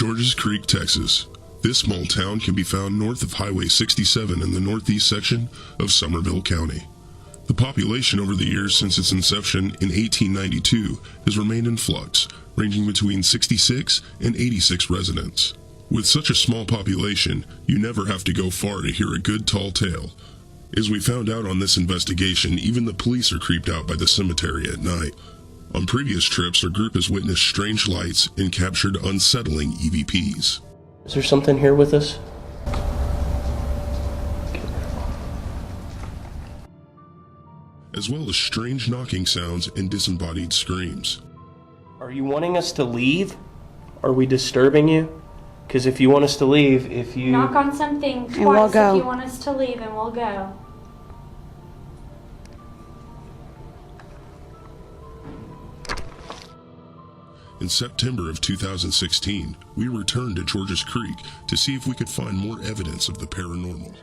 Georges Creek, Texas. This small town can be found north of Highway 67 in the northeast section of Somerville County. The population over the years since its inception in 1892 has remained in flux, ranging between 66 and 86 residents. With such a small population, you never have to go far to hear a good tall tale. As we found out on this investigation, even the police are creeped out by the cemetery at night. On previous trips, our group has witnessed strange lights and captured unsettling EVPs. Is there something here with us? As well as strange knocking sounds and disembodied screams. Are you wanting us to leave? Are we disturbing you? Because if you want us to leave, if you... Knock on something twice we'll go. if you want us to leave, and we'll go. In September of 2016, we returned to Georges Creek to see if we could find more evidence of the paranormal.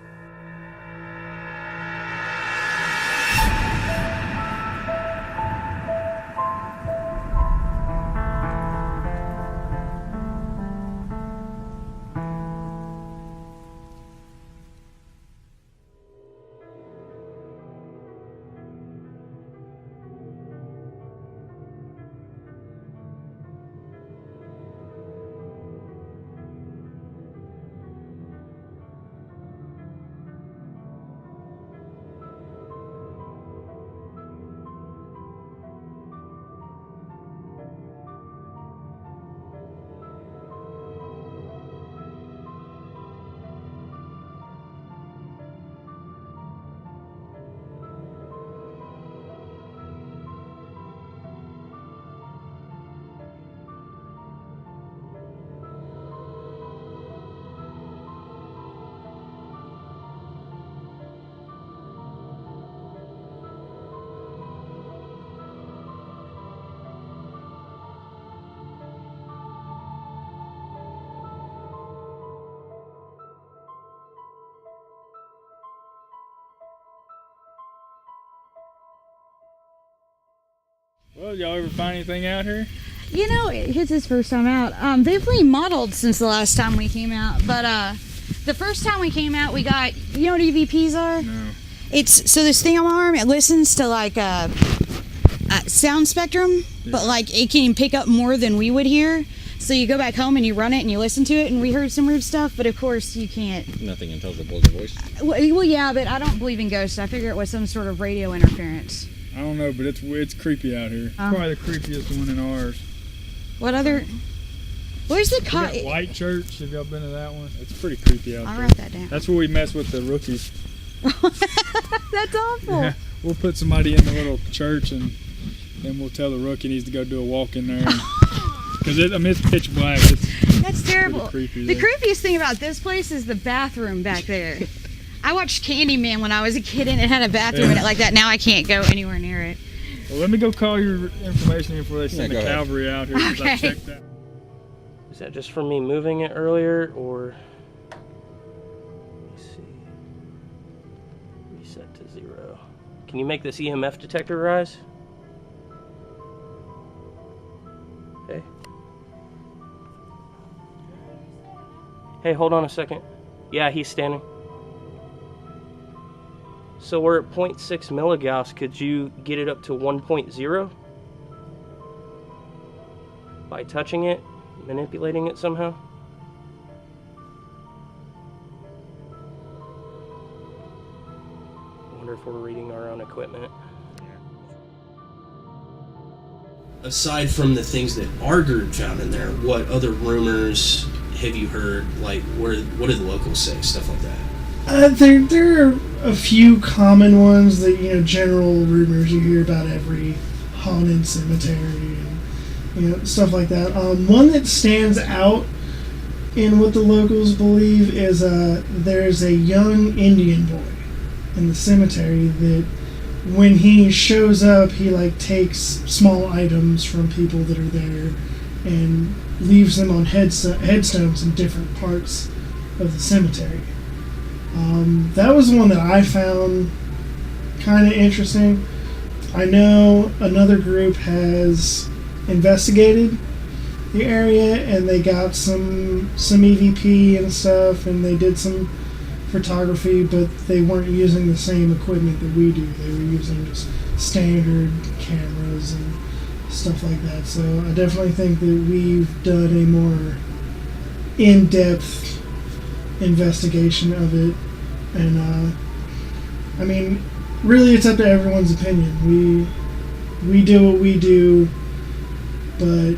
Well, y'all ever find anything out here? You know, it's his first time out. They've remodeled since the last time we came out, but the first time we came out, we got, you know what EVPs are? No. It's, so this thing on my arm, it listens to like a sound spectrum, but like it can pick up more than we would hear. So you go back home and you run it and you listen to it, and we heard some weird stuff, but of course you can't. Nothing intelligible to voice? Well, yeah, but I don't believe in ghosts. I figure it was some sort of radio interference. I don't know, but it's creepy out here. Probably the creepiest one in ours. What other? Where's the We got White Church. Have y'all been to that one? It's pretty creepy out there. I'll write that down. That's where we mess with the rookies. That's awful. Yeah, we'll put somebody in the little church, and then we'll tell the rookie he needs to go do a walk in there. Because it's pitch black. That's terrible. Creepy the there. creepiest thing about this place is the bathroom back there. I watched Candyman when I was a kid, and it had a bathroom in it like that. Now I can't go anywhere near it. Well, let me go call your information here before they send the cavalry out here. 'Cause I checked that. Is that just from me moving it earlier, or... Let me see. Reset to 0. Can you make this EMF detector rise? Okay. Hey, hold on a second. Yeah, he's standing. So we're at 0.6 milligauss. Could you get it up to 1.0? By touching it? Manipulating it somehow? I wonder if we're reading our own equipment. Aside from the things that our group found in there, what other rumors have you heard? Like, what do the locals say? Stuff like that. There are a few common ones that, general rumors you hear about every haunted cemetery and, stuff like that. One that stands out in what the locals believe is there's a young Indian boy in the cemetery that when he shows up, he takes small items from people that are there and leaves them on headstones in different parts of the cemetery. That was one that I found kind of interesting. I know another group has investigated the area, and they got some EVP and stuff, and they did some photography, but they weren't using the same equipment that we do. They were using just standard cameras and stuff like that. So I definitely think that we've done a more in-depth investigation of it, and I mean, really, it's up to everyone's opinion. We do what we do, but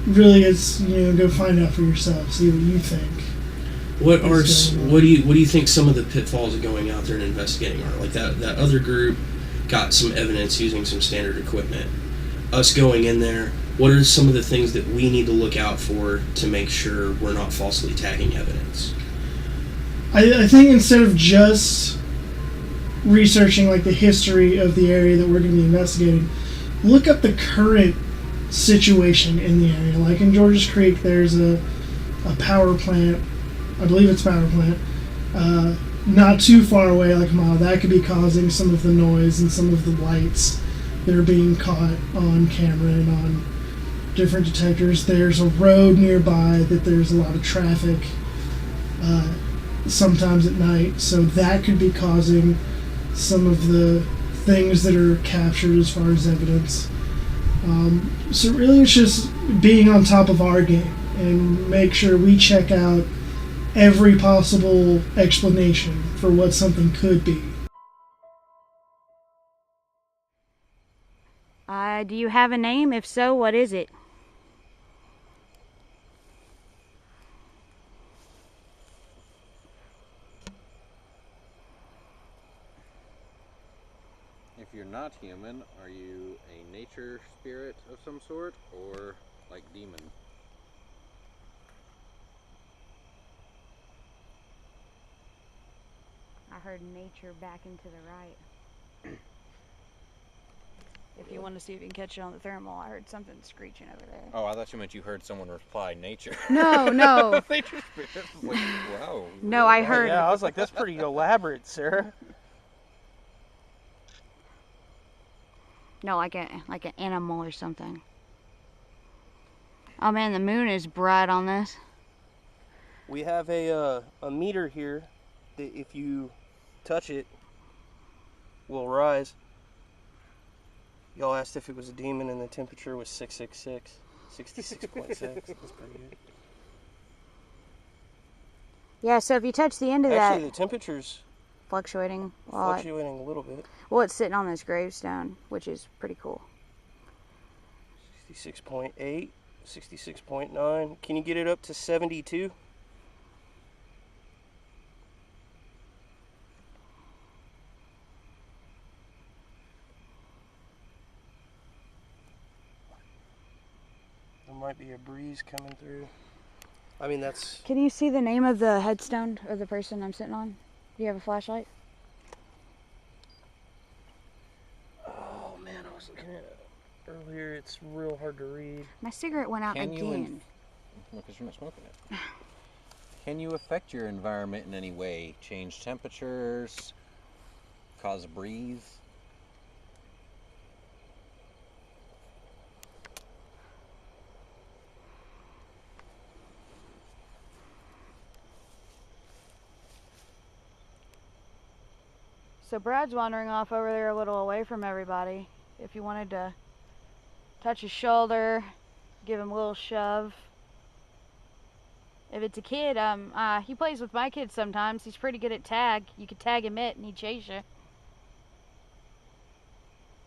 really, it's, go find out for yourself, see what you think. What do you think some of the pitfalls of going out there and investigating are? Like that other group got some evidence using some standard equipment. Us going in there, what are some of the things that we need to look out for to make sure we're not falsely tagging evidence? I think instead of just researching like the history of the area that we're going to be investigating, look up the current situation in the area. Like in Georges Creek, there's a power plant. I believe it's a power plant. Not too far away, like a mile. That could be causing some of the noise and some of the lights that are being caught on camera and on different detectors. There's a road nearby that there's a lot of traffic sometimes at night, so that could be causing some of the things that are captured as far as evidence. So really it's just being on top of our game and make sure we check out every possible explanation for what something could be. Do you have a name? If so, what is it? If you're not human, are you a nature spirit of some sort, or like demon? I heard nature back into the right. If you want to see if you can catch it on the thermal, I heard something screeching over there. Oh, I thought you meant you heard someone reply nature. No. Nature spirit. Like, wow. No, I heard. Yeah, I was like, that's pretty elaborate, Sarah. No, like an animal or something. Oh man, the moon is bright on this. We have a meter here that if you touch it, will rise. Y'all asked if it was a demon, and the temperature was 666, 66.6. That's pretty good. Yeah, so if you touch the end of Actually, that, the temperature's fluctuating fluctuating a little bit. Well, it's sitting on this gravestone, which is pretty cool. 66.8, 66.9. Can you get it up to 72? There might be a breeze coming through. I mean, that's... Can you see the name of the headstone of the person I'm sitting on? Do you have a flashlight? Oh man, I was looking at it earlier. It's real hard to read. My cigarette went out again. Because you're not smoking it. Can you affect your environment in any way? Change temperatures? Cause a breeze? So Brad's wandering off over there a little away from everybody. If you wanted to touch his shoulder, give him a little shove. If it's a kid, he plays with my kids sometimes. He's pretty good at tag. You could tag him it and he'd chase you.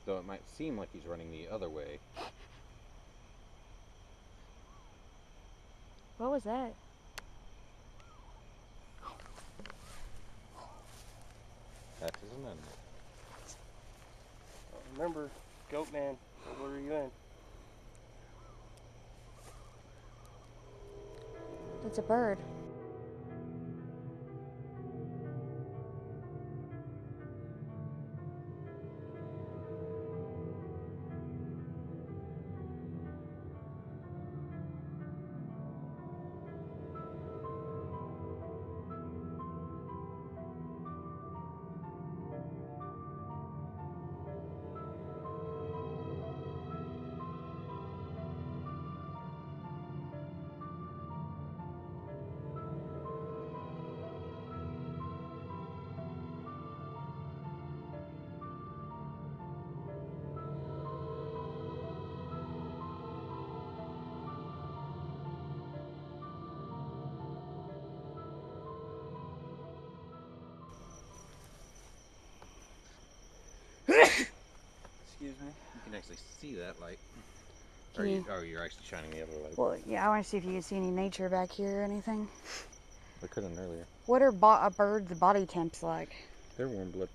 Though it might seem like he's running the other way. What was that? That is an animal. Remember, Goat Man, what order are you in? It's a bird. can actually see that light. Can you? Oh, you're actually shining the other light. Well, yeah, I want to see if you can see any nature back here or anything. I couldn't earlier. What are a bird's body temps like? They're warm-blooded.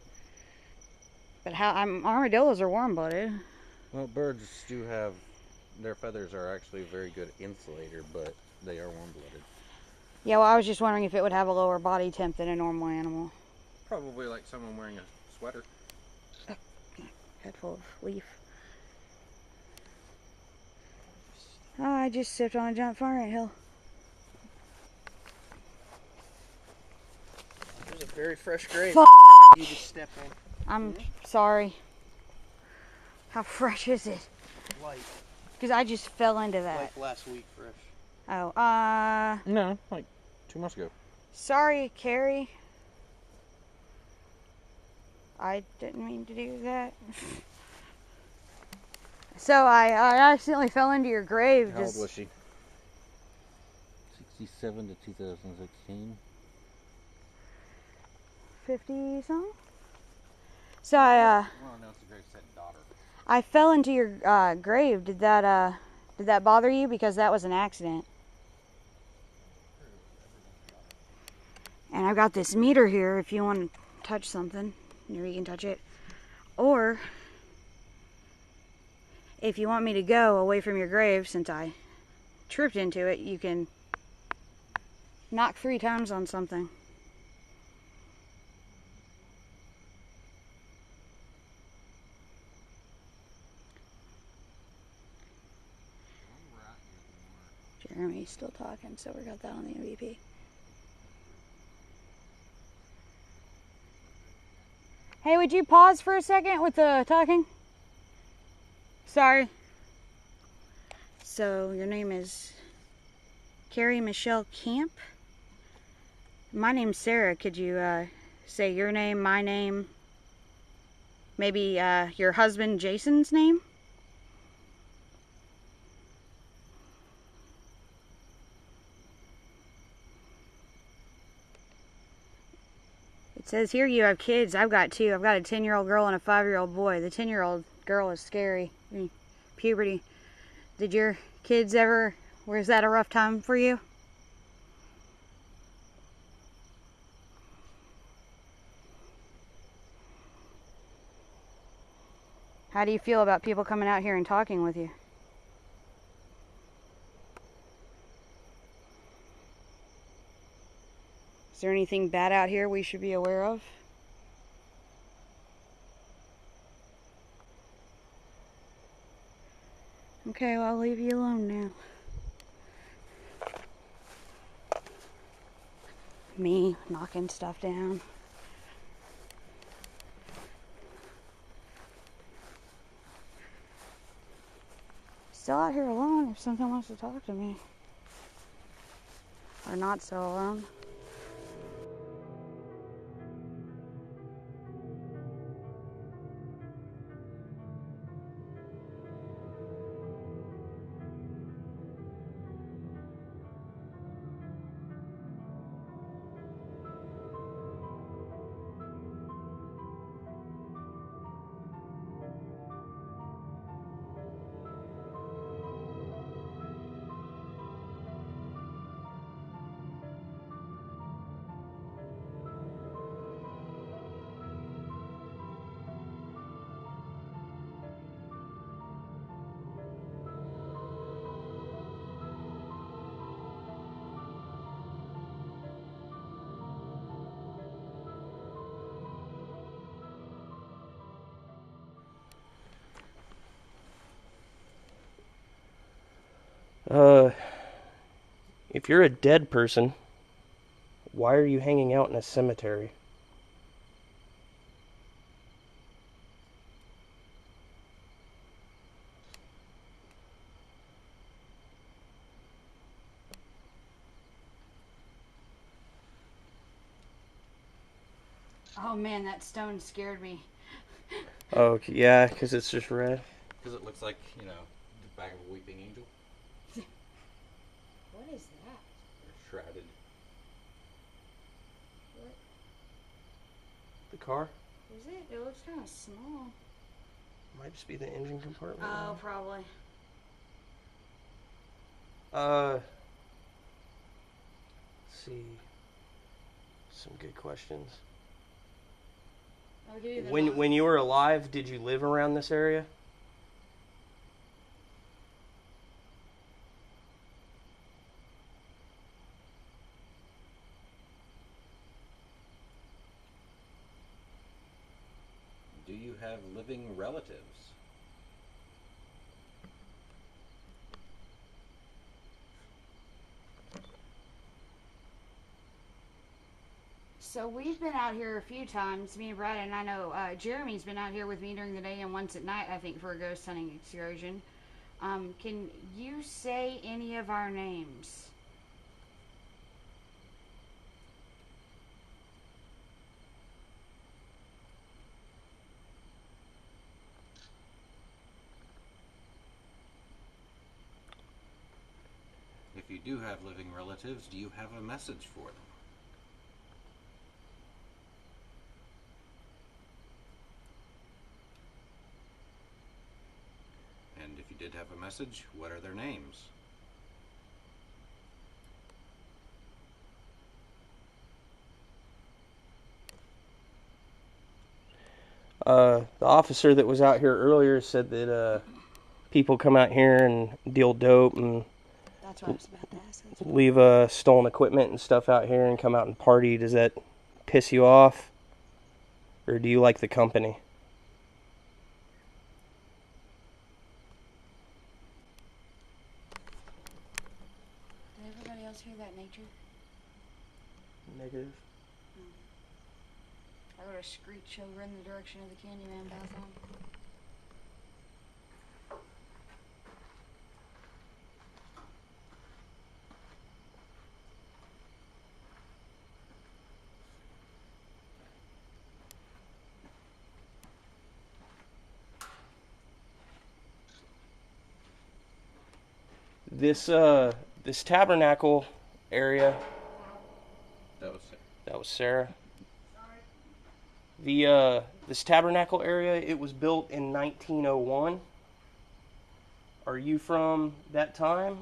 But armadillos are warm-blooded. Well, birds do have, their feathers are actually a very good insulator, but they are warm-blooded. Yeah, well, I was just wondering if it would have a lower body temp than a normal animal. Probably like someone wearing a sweater. Head full of leaf. Oh, I just stepped on a giant fire ant hill. There's a very fresh grave. You just stepped in. I'm sorry. How fresh is it? Light. Because I just fell into that. Like last week fresh. Oh, No, like 2 months ago. sorry, Carrie. I didn't mean to do that. So I accidentally fell into your grave. How old was she? 67 to 2016. 50 something? So Well, no, it's a gravesite daughter. I fell into your grave. Did that bother you? Because that was an accident. And I've got this meter here if you want to touch something. You can touch it. Or if you want me to go away from your grave, since I tripped into it, you can knock 3 times on something. Jeremy's still talking, so we got that on the MVP. Hey, would you pause for a second with the talking? Sorry. So, your name is Carrie Michelle Camp? My name's Sarah. Could you say your name, my name, maybe your husband Jason's name? It says here you have kids. I've got 2. I've got a 10-year-old girl and a 5-year-old boy. The 10-year-old girl is scary. Puberty. Did your kids ever, was that a rough time for you? How do you feel about people coming out here and talking with you? Is there anything bad out here we should be aware of? Okay, well, I'll leave you alone now. Me knocking stuff down. Still out here alone if something wants to talk to me. Or not so alone. If you're a dead person, why are you hanging out in a cemetery? Oh man, that stone scared me. Oh, yeah, because it's just red. Because it looks like, you know, the back of a weeping angel. What is that? They're shrouded. The car? Is it? It looks kind of small. Might just be the engine compartment. Oh, probably. Let's see. Some good questions. I'll give you the When you were alive, did you live around this area? Do you have living relatives? So we've been out here a few times, me and Brad, and I know Jeremy's been out here with me during the day and once at night, I think, for a ghost hunting excursion. Can you say any of our names? If you do have living relatives, do you have a message for them? And if you did have a message, what are their names? The officer that was out here earlier said that people come out here and deal dope and That's what I was about to ask. leave stolen equipment and stuff out here and come out and party. Does that piss you off? Or do you like the company? Did everybody else hear that nature? Negative. I heard a screech over in the direction of the Candyman bathroom. This tabernacle area. That was Sarah. That was Sarah. This tabernacle area, it was built in 1901. Are you from that time?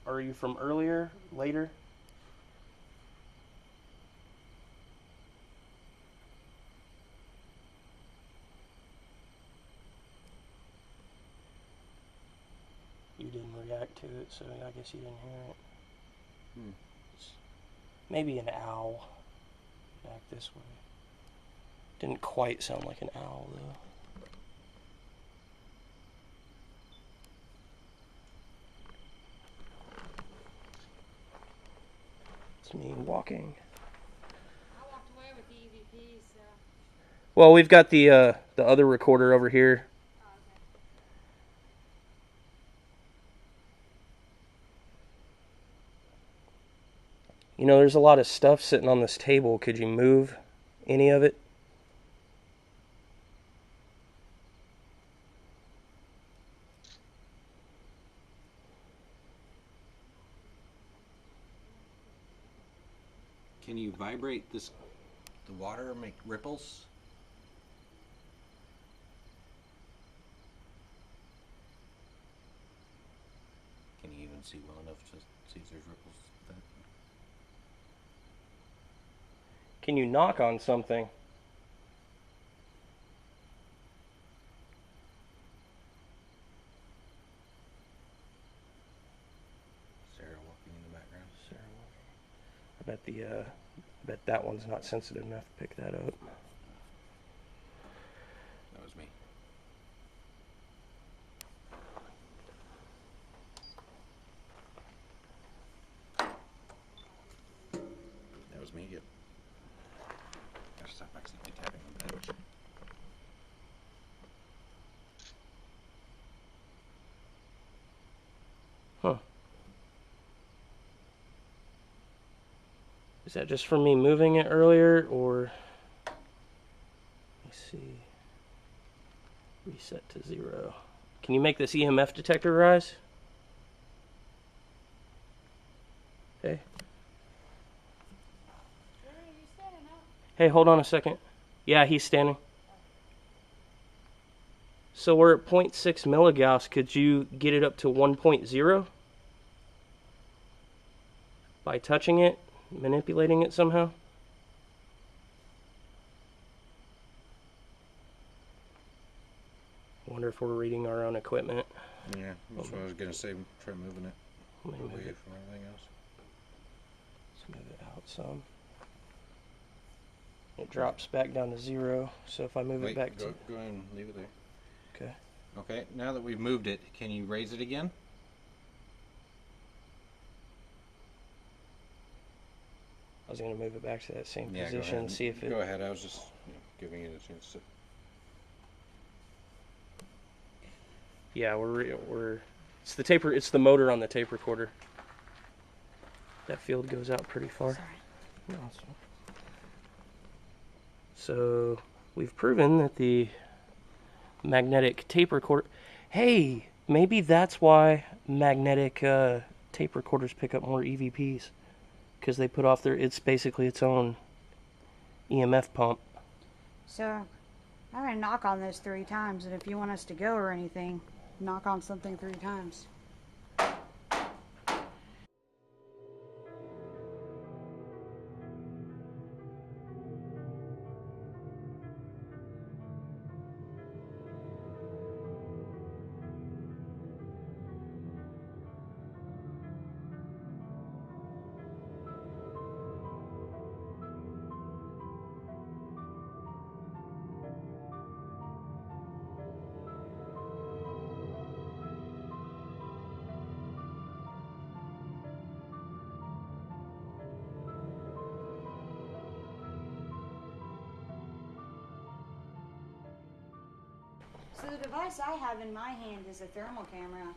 Or are you from earlier, later? You didn't react to it, so I guess you didn't hear it. It's maybe an owl. Back this way. Didn't quite sound like an owl, though. It's me walking. I walked away with the EVP, so. Well, we've got the other recorder over here. Oh, okay. You know, there's a lot of stuff sitting on this table. Could you move any of it? Can you vibrate the water, make ripples? Can you even see well enough to see if there's ripples? Can you knock on something? Sarah walking in the background. Sarah walking. I bet that one's not sensitive enough to pick that up. That was me. That was me. Yep. Gotta stop accidentally tapping on that. Huh. Is that just from me moving it earlier, or... Let me see. Reset to 0. Can you make this EMF detector rise? Okay. Hey, hold on a second. Yeah, he's standing. So we're at 0.6 milligauss. Could you get it up to 1.0? By touching it, manipulating it somehow? Wonder if we're reading our own equipment. Yeah, that's what I was gonna say. Try moving it Let me move away it. from everything else. Let's move it out some. It drops back down to 0. So if I move it back go to... ahead and leave it there. Okay. Okay, now that we've moved it, can you raise it again? I was going to move it back to that same Yeah, position and see if it... Go ahead, I was just giving it a chance to... Yeah, we're it's the tape. It's the motor on the tape recorder. That field goes out pretty far. Awesome. So we've proven that the magnetic tape recorder. Hey, maybe that's why magnetic tape recorders pick up more EVPs, because they put off their. It's basically its own EMF pump. So, I'm gonna knock on this 3 times, and if you want us to go or anything, knock on something 3 times. So the device I have in my hand is a thermal camera,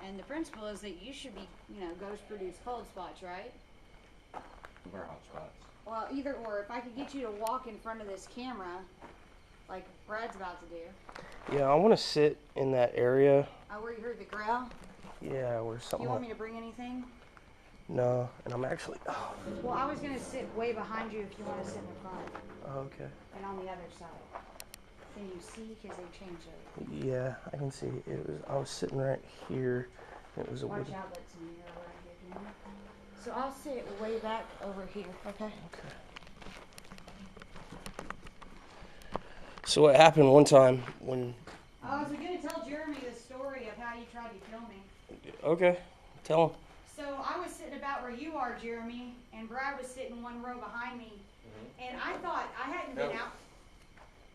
and the principle is that you should be, ghost produce cold spots, right? We're hot spots. Well, either or. If I could get you to walk in front of this camera, like Brad's about to do. Yeah, I want to sit in that area. Where you heard the growl? Yeah, where something. You want me to bring anything? No, and I'm actually. Oh, Well, I was going to sit way behind you if you want to sit in the front, okay. and on the other side. Can you see? Because they changed it. Yeah, I can see. I was sitting right here. It was a Watch wooden. out, that's a mirror right here. Can you? So I'll sit way back over here, okay? Okay. So what happened one time when? I was going to tell Jeremy the story of how you tried to kill me. Okay, tell him. So I was sitting about where you are, Jeremy, and Brad was sitting 1 row behind me. And I thought I hadn't been out.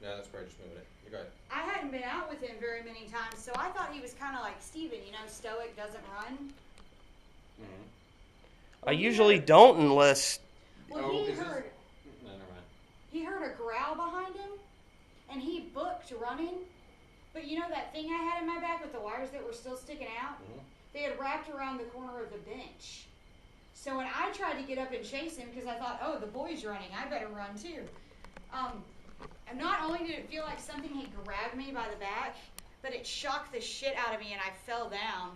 No, that's probably just moving it. You go ahead. I hadn't been out with him very many times, so I thought he was kind of like Steven, stoic, doesn't run. I usually don't unless. Well, Oh, he is this- heard No, never mind. he heard a growl behind him, and he booked running. But you know that thing I had in my back with the wires that were still sticking out? They had wrapped around the corner of the bench. So when I tried to get up and chase him, because I thought, oh, the boy's running, I better run too. And not only did it feel like something had grabbed me by the back, but it shocked the shit out of me and I fell down.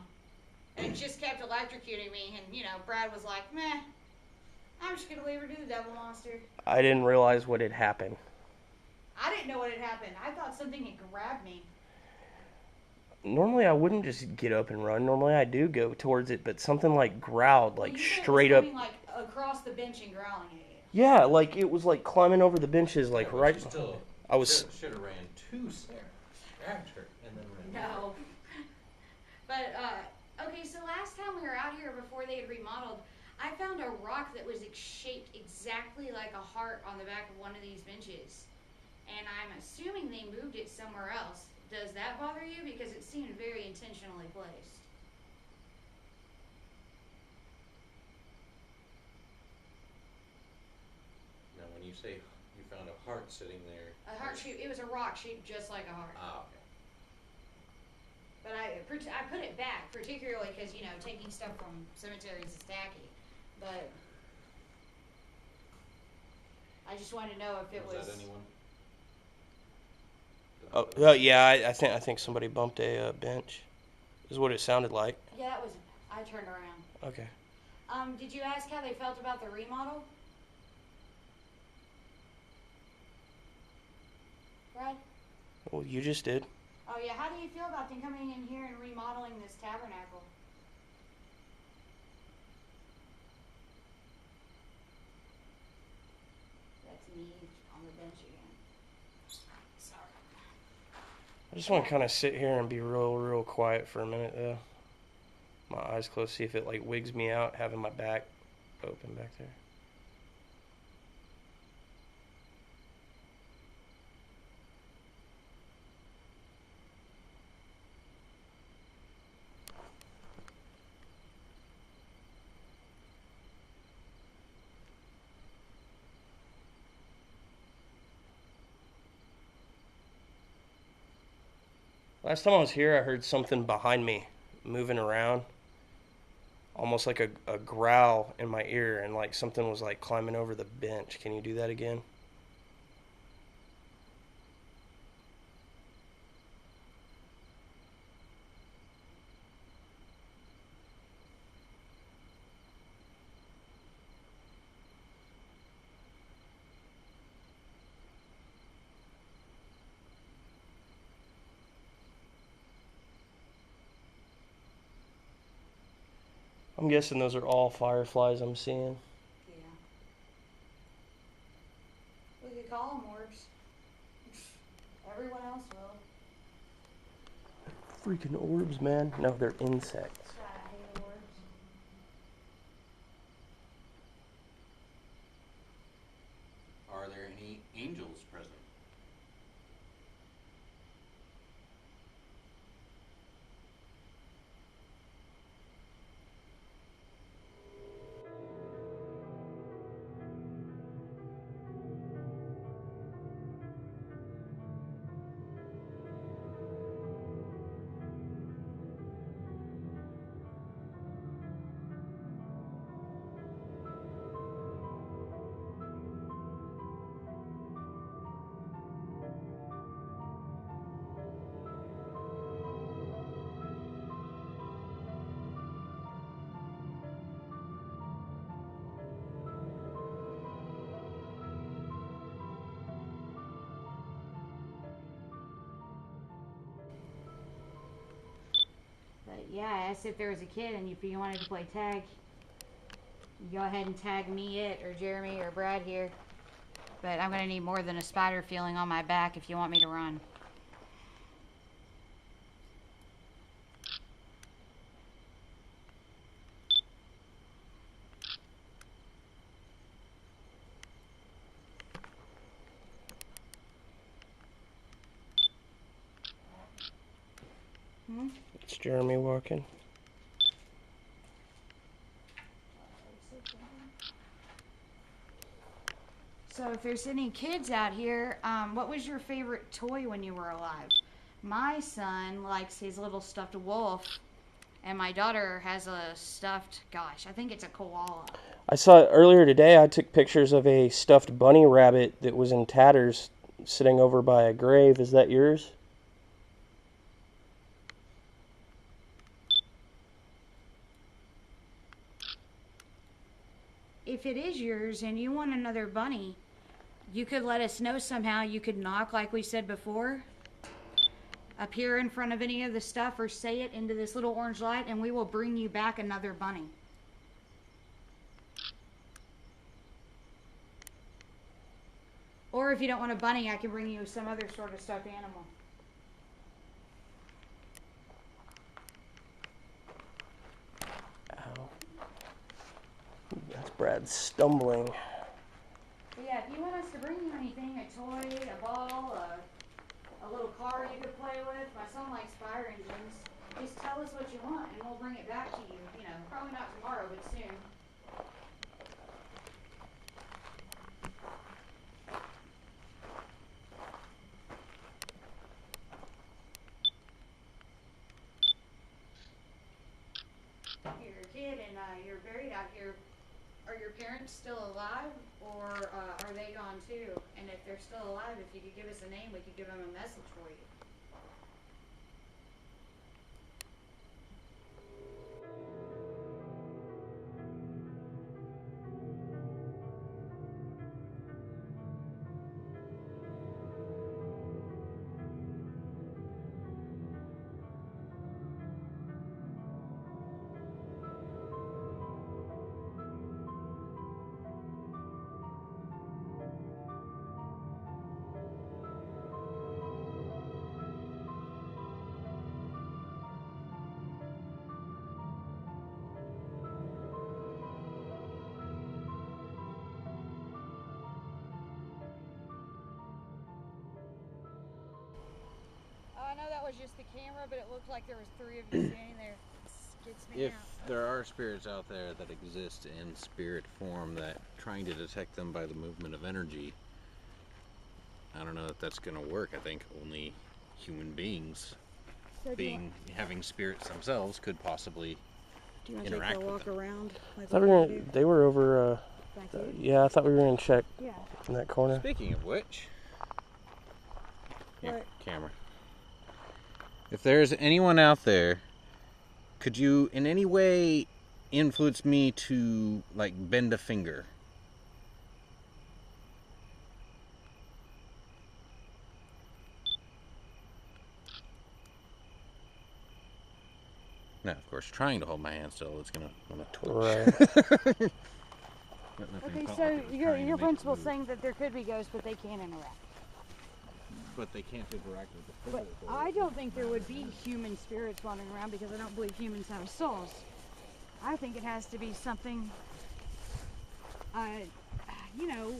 And it just kept electrocuting me. And, Brad was like, meh, I'm just going to leave her to the devil monster. I didn't realize what had happened. I didn't know what had happened. I thought something had grabbed me. Normally I wouldn't just get up and run. Normally I do go towards it, but something like growled, like Well, you said it was straight up. coming, like across the bench and growling at you. Yeah, like it was like climbing over the benches, like Yeah, but right. you still I was. should have ran to Sarah, grabbed her, and then ran. No. But, okay, so last time we were out here before they had remodeled, I found a rock that was shaped exactly like a heart on the back of one of these benches. And I'm assuming they moved it somewhere else. Does that bother you? Because it seemed very intentionally placed. Now, when you say you found a heart sitting there. A heart shape, it was a rock shaped just like a heart. Ah, okay. But I put it back, particularly because, taking stuff from cemeteries is tacky. But I just wanted to know if it was. Was that anyone? Oh, yeah. I think somebody bumped a bench. Is what it sounded like. Yeah, that was. I turned around. Okay. Did you ask how they felt about the remodel? Brad? Well, you just did. Oh yeah, how do you feel about them coming in here and remodeling this tabernacle? That's me on the bench again. Sorry. I just want to kind of sit here and be real quiet for a minute, though. My eyes closed, see if it, like, wigs me out, having my back open back there. Last time I was here, I heard something behind me moving around. Almost like a growl in my ear, and like something was like climbing over the bench. Can you do that again? I'm guessing those are all fireflies I'm seeing. Yeah. We could call them orbs. Everyone else will. Freaking orbs, man. No, they're insects. I hate orbs. Are there any angels present? But yeah, I asked if there was a kid and if you wanted to play tag. You go ahead and tag me, it, or Jeremy, or Brad here. But I'm going to need more than a spider feeling on my back if you want me to run. It's Jeremy walking. So if there's any kids out here, what was your favorite toy when you were alive? My son likes his little stuffed wolf, and my daughter has a stuffed, gosh, I think it's a koala. I saw earlier today, I took pictures of a stuffed bunny rabbit that was in tatters sitting over by a grave. Is that yours? If it is yours and you want another bunny, you could let us know somehow. You could knock like we said before, appear in front of any of the stuff, or say it into this little orange light, and we will bring you back another bunny. Or if you don't want a bunny, I can bring you some other sort of stuffed animal. Ow. That's Brad stumbling. But yeah, if you want us to bring you anything, a toy, a ball, a little car you could play with, my son likes fire engines, just tell us what you want and we'll bring it back to you. You know, probably not tomorrow, but soon. You're a kid and you're buried out here. Are your parents still alive, or are they gone too? And if they're still alive, if you could give us a name, we could give them a message for you. I know that was just the camera, but it looked like there was 3 of you standing there. Gets me If out. there are spirits out there that exist in spirit form, that trying to detect them by the movement of energy, I don't know if that's going to work. I think only human beings, So having spirits themselves, could possibly do you want to interact take a with walk them. around? Like I thought they were over. back here? Yeah, I thought we were gonna check Yeah. in that corner. Speaking of which, here, What? camera. If there's anyone out there, could you in any way influence me to like bend a finger? Now, of course, trying to hold my hand still, it's gonna twitch. Right. But nothing Okay, felt so like it was trying to your make it principal's move. saying that there could be ghosts, but they can't interact. But they can't interact with the But physical. I don't think there would be human spirits wandering around because I don't believe humans have souls. I think it has to be something, you know,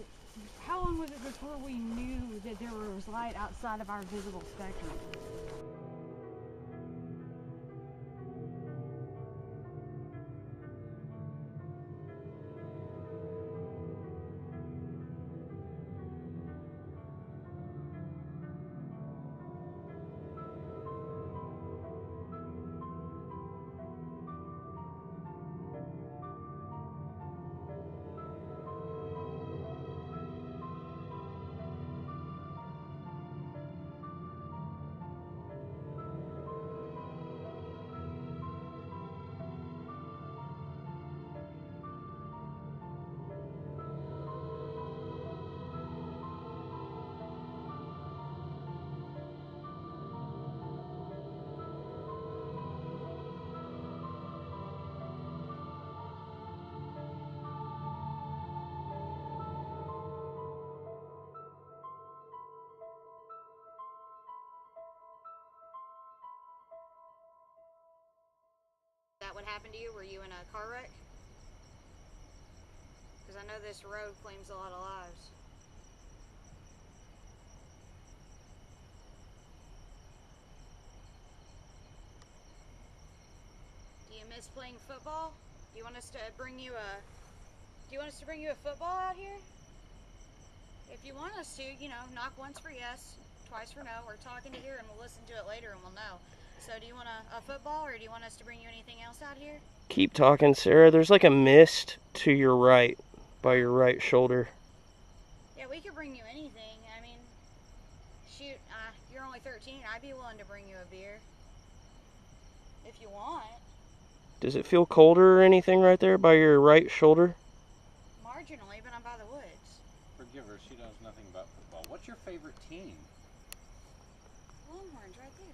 how long was it before we knew that there was light outside of our visible spectrum? That would happen to you? Were you in a car wreck? Because I know this road claims a lot of lives. Do you miss playing football? Do you want us to bring you a football out here? If you want us to, you know, knock once for yes, twice for no. We're talking to here and we'll listen to it later and we'll know. So do you want a football, or do you want us to bring you anything else out here? Keep talking, Sarah. There's like a mist to your right, by your right shoulder. Yeah, we could bring you anything. I mean, shoot, you're only 13. I'd be willing to bring you a beer. If you want. Does it feel colder or anything right there by your right shoulder? Marginally, but I'm by the woods. Forgive her, she knows nothing about football. What's your favorite team? Longhorns right there.